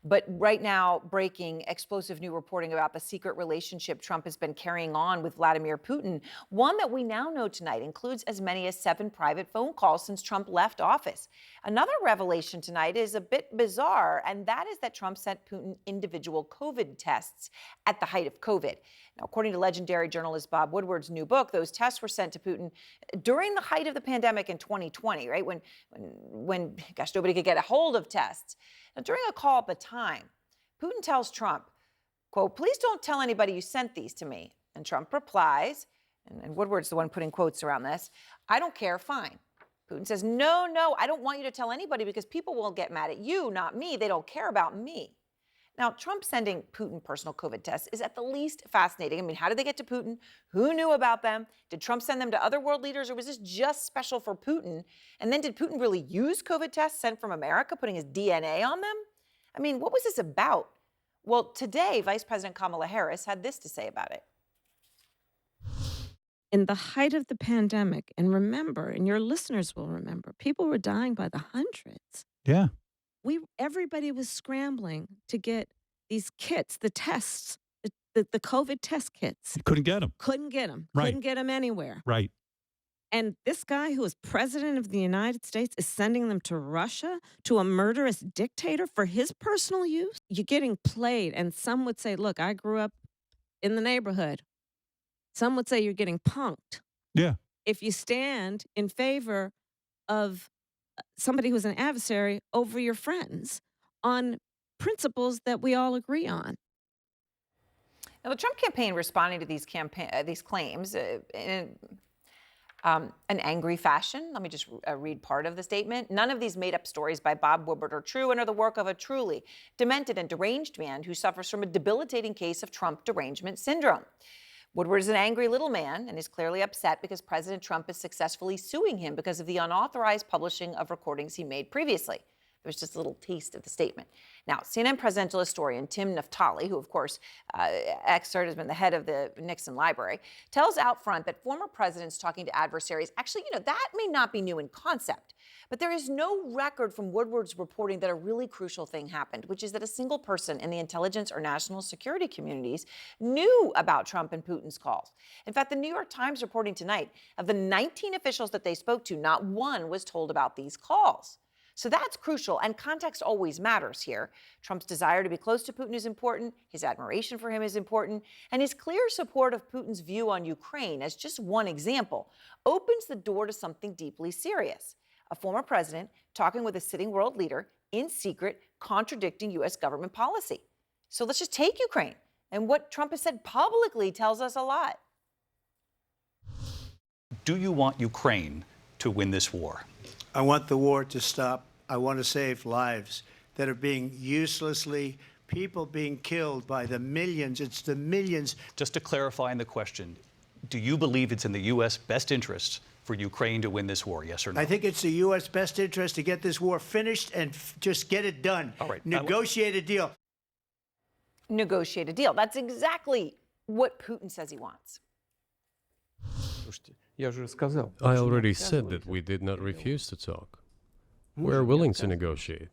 But right now, breaking explosive new reporting about the secret relationship Trump has been carrying on with Vladimir Putin. One that we now know tonight includes as many as 7 private phone calls since Trump left office. Another revelation tonight is a bit bizarre, and that is that Trump sent Putin individual COVID tests at the height of COVID. Now, according to legendary journalist Bob Woodward's new book, those tests were sent to Putin during the height of the pandemic in 2020, right? When gosh, nobody could get a hold of tests. Now, during a call at the time, Putin tells Trump, quote, "Please don't tell anybody you sent these to me." And Trump replies, and Woodward's the one putting quotes around this, "I don't care, fine." Putin says, no, I don't want you to tell anybody because people will get mad at you, not me. They don't care about me. Now, Trump sending Putin personal COVID tests is at the least fascinating. I mean, how did they get to Putin? Who knew about them? Did Trump send them to other world leaders, or was this just special for Putin? And then did Putin really use COVID tests sent from America, putting his DNA on them? I mean, what was this about? Well, today, Vice President Kamala Harris had this to say about it. In the height of the pandemic, and remember, and your listeners will remember, people were dying by the hundreds. Yeah. Everybody was scrambling to get these kits, the tests, the COVID test kits. Couldn't get them. Couldn't get them. Right. Couldn't get them anywhere. Right. And this guy who is president of the United States is sending them to Russia, to a murderous dictator for his personal use. You're getting played. And some would say, look, I grew up in the neighborhood. Some would say you're getting punked. Yeah. If you stand in favor of somebody who's an adversary over your friends on principles that we all agree on. Now, the Trump campaign responding to these claims in an angry fashion. Let me just read part of the statement. "None of these made-up stories by Bob Woodward are true and are the work of a truly demented and deranged man who suffers from a debilitating case of Trump derangement syndrome." Woodward is an angry little man and is clearly upset because President Trump is successfully suing him because of the unauthorized publishing of recordings he made previously. There's just a little taste of the statement. Now, CNN presidential historian Tim Naftali, who, of course, has been the head of the Nixon Library, tells out front that former presidents talking to adversaries, actually, that may not be new in concept. But there is no record from Woodward's reporting that a really crucial thing happened, which is that a single person in the intelligence or national security communities knew about Trump and Putin's calls. In fact, the New York Times reporting tonight, of the 19 officials that they spoke to, not one was told about these calls. So that's crucial, and context always matters here. Trump's desire to be close to Putin is important, his admiration for him is important, and his clear support of Putin's view on Ukraine, as just one example, opens the door to something deeply serious. A former president talking with a sitting world leader in secret, contradicting U.S. government policy. So let's just take Ukraine, and what Trump has said publicly tells us a lot. Do you want Ukraine to win this war? I want the war to stop. I want to save lives that are being people being killed by the millions. It's the millions. Just to clarify in the question, do you believe it's in the U.S. best interest for Ukraine to win this war, yes or no? I think it's the U.S. best interest to get this war finished and just get it done. All right. Negotiate a deal. Negotiate a deal. That's exactly what Putin says he wants. I already said that we did not refuse to talk. We're willing to negotiate.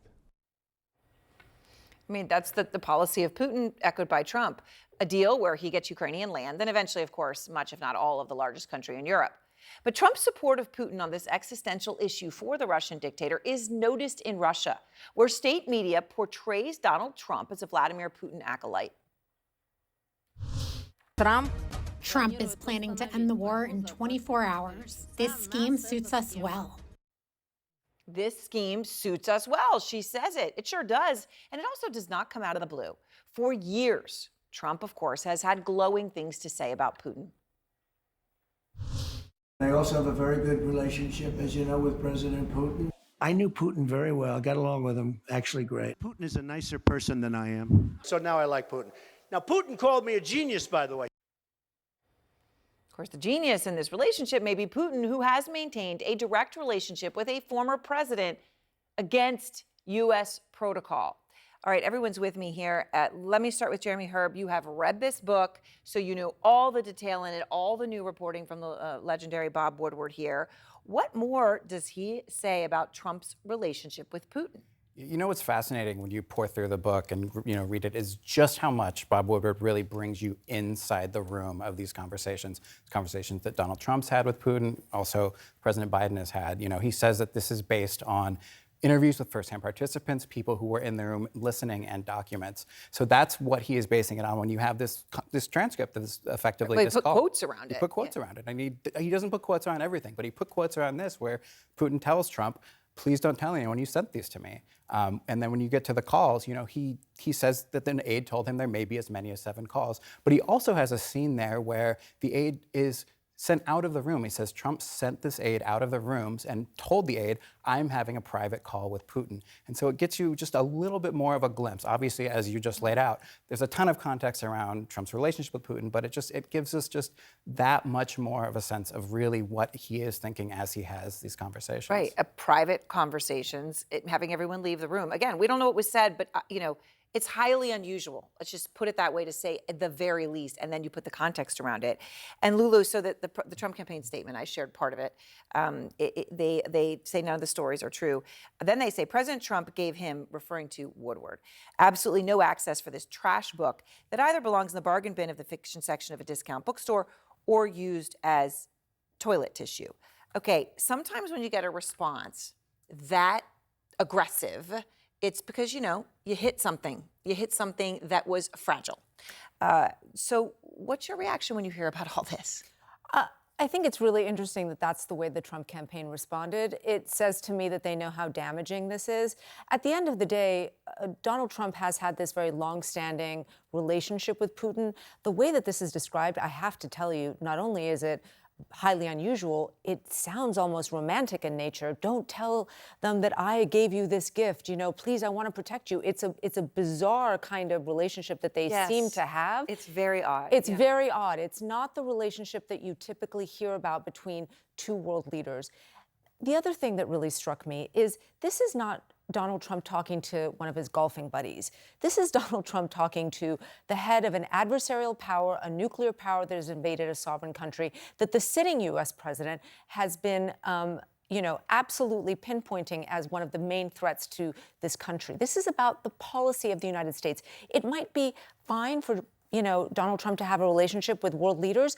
I mean, that's the policy of Putin, echoed by Trump. A deal where he gets Ukrainian land, and eventually, of course, much, if not all, of the largest country in Europe. But Trump's support of Putin on this existential issue for the Russian dictator is noticed in Russia, where state media portrays Donald Trump as a Vladimir Putin acolyte. Trump is planning to end the war in 24 hours. This scheme suits us well. This scheme suits us well. She says it. It sure does. And it also does not come out of the blue. For years, Trump, of course, has had glowing things to say about Putin. I also have a very good relationship, as you know, with President Putin. I knew Putin very well. I got along with him actually great. Putin is a nicer person than I am. So now I like Putin. Now, Putin called me a genius, by the way. Of course, the genius in this relationship may be Putin, who has maintained a direct relationship with a former president against U.S. protocol. All right, everyone's with me here. Let me start with Jeremy Herb. You have read this book, so you know all the detail in it, all the new reporting from the legendary Bob Woodward here. What more does he say about Trump's relationship with Putin? You know what's fascinating when you pour through the book and read it is just how much Bob Woodward really brings you inside the room of these conversations that Donald Trump's had with Putin, also President Biden has had. He says that this is based on interviews with firsthand participants, people who were in the room listening, and documents. So that's what he is basing it on when you have this transcript that is effectively But this he put call. quotes around He it. put quotes around it. And he doesn't put quotes around everything, but he put quotes around this where Putin tells Trump, please don't tell anyone you sent these to me. And then when you get to the calls, he says that an aide told him there may be as many as 7 calls. But he also has a scene there where the aide is sent out of the room. He says Trump sent this aide out of the rooms and told the aide, I'm having a private call with Putin. And so it gets you just a little bit more of a glimpse. Obviously, as you just laid out, there's a ton of context around Trump's relationship with Putin, but it gives us just that much more of a sense of really what he is thinking as he has these conversations. Right, private conversations, having everyone leave the room. Again, we don't know what was said, but it's highly unusual. Let's just put it that way to say at the very least, and then you put the context around it. And Lulu, so that the Trump campaign statement, I shared part of it. They say none of the stories are true. Then they say President Trump gave him, referring to Woodward, absolutely no access for this trash book that either belongs in the bargain bin of the fiction section of a discount bookstore or used as toilet tissue. Okay, sometimes when you get a response that aggressive, it's because, you hit something. You hit something that was fragile. So what's your reaction when you hear about all this? I think it's really interesting that that's the way the Trump campaign responded. It says to me that they know how damaging this is. At the end of the day, Donald Trump has had this very long-standing relationship with Putin. The way that this is described, I have to tell you, not only is it highly unusual, it sounds almost romantic in nature. Don't tell them that I gave you this gift, please, I want to protect you. It's a bizarre kind of relationship that they seem to have. It's very odd. It's very odd. It's not the relationship that you typically hear about between two world leaders. The other thing that really struck me is this is not Donald Trump talking to one of his golfing buddies. This is Donald Trump talking to the head of an adversarial power, a nuclear power that has invaded a sovereign country, that the sitting U.S. president has been absolutely pinpointing as one of the main threats to this country. This is about the policy of the United States. It might be fine for, Donald Trump to have a relationship with world leaders,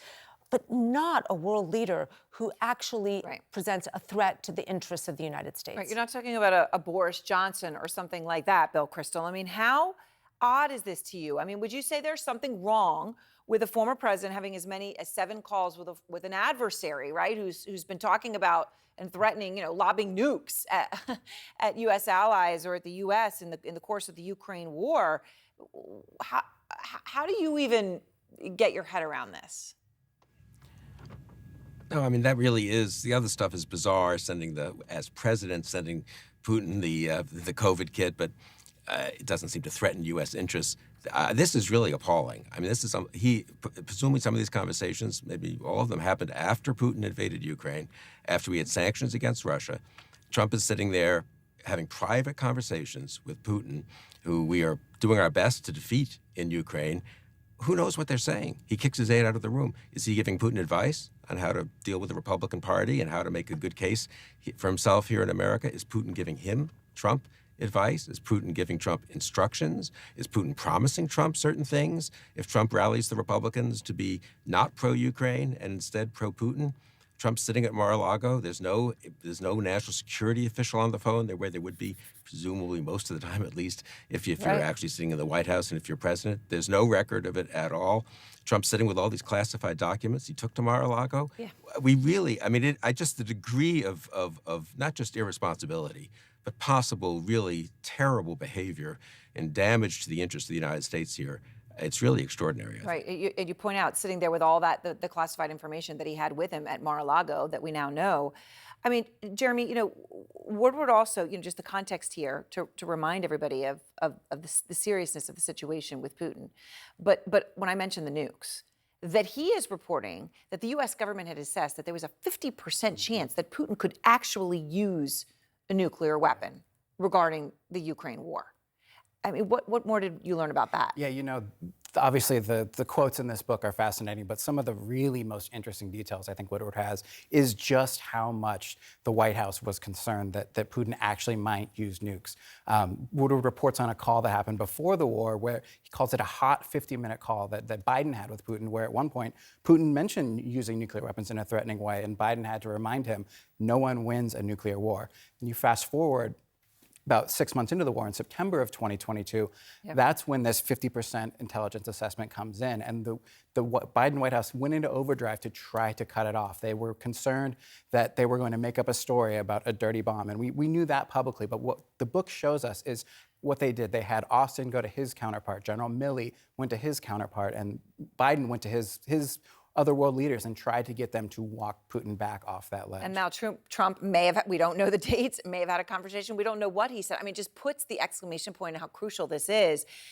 but not a world leader who actually presents a threat to the interests of the United States. Right, you're not talking about a Boris Johnson or something like that, Bill Kristol. I mean, how odd is this to you? I mean, would you say there's something wrong with a former president having as many as 7 calls with an adversary, right, who's been talking about and threatening, lobbing nukes at U.S. allies or at the U.S. in the course of the Ukraine war? How do you even get your head around this? No, I mean, that really is, the other stuff is bizarre, as president, sending Putin the COVID kit, but it doesn't seem to threaten U.S. interests. This is really appalling. I mean, presumably some of these conversations, maybe all of them happened after Putin invaded Ukraine, after we had sanctions against Russia. Trump is sitting there having private conversations with Putin, who we are doing our best to defeat in Ukraine. Who knows what they're saying? He kicks his aide out of the room. Is he giving Putin advice on how to deal with the Republican Party and how to make a good case for himself here in America? Is Putin giving him, Trump, advice? Is Putin giving Trump instructions? Is Putin promising Trump certain things? If Trump rallies the Republicans to be not pro-Ukraine and instead pro-Putin, Trump's sitting at Mar-a-Lago. There's no national security official on the phone where there would be, presumably most of the time at least, if you're actually sitting in the White House and if you're president. There's no record of it at all. Trump's sitting with all these classified documents he took to Mar-a-Lago. Yeah. We really, I mean, the degree of not just irresponsibility, but possible really terrible behavior and damage to the interests of the United States here. It's really extraordinary. Right, you point out, sitting there with all that, the classified information that he had with him at Mar-a-Lago that we now know. I mean, Jeremy, Woodward also, just the context here to remind everybody of the seriousness of the situation with Putin. But when I mentioned the nukes, that he is reporting that the U.S. government had assessed that there was a 50% chance that Putin could actually use a nuclear weapon regarding the Ukraine war. I mean, what more did you learn about that? Yeah, obviously the quotes in this book are fascinating, but some of the really most interesting details I think Woodward has is just how much the White House was concerned that Putin actually might use nukes. Woodward reports on a call that happened before the war where he calls it a hot 50-minute call that Biden had with Putin, where at one point Putin mentioned using nuclear weapons in a threatening way, and Biden had to remind him, no one wins a nuclear war. And you fast forward about 6 months into the war, in September of 2022, that's when this 50% intelligence assessment comes in. And the Biden White House went into overdrive to try to cut it off. They were concerned that they were going to make up a story about a dirty bomb. And we knew that publicly. But what the book shows us is what they did. They had Austin go to his counterpart. General Milley went to his counterpart. And Biden went to his other world leaders and tried to get them to walk Putin back off that ledge. And now Trump may have, we don't know the dates, may have had a conversation. We don't know what he said. I mean, just puts the exclamation point on how crucial this is.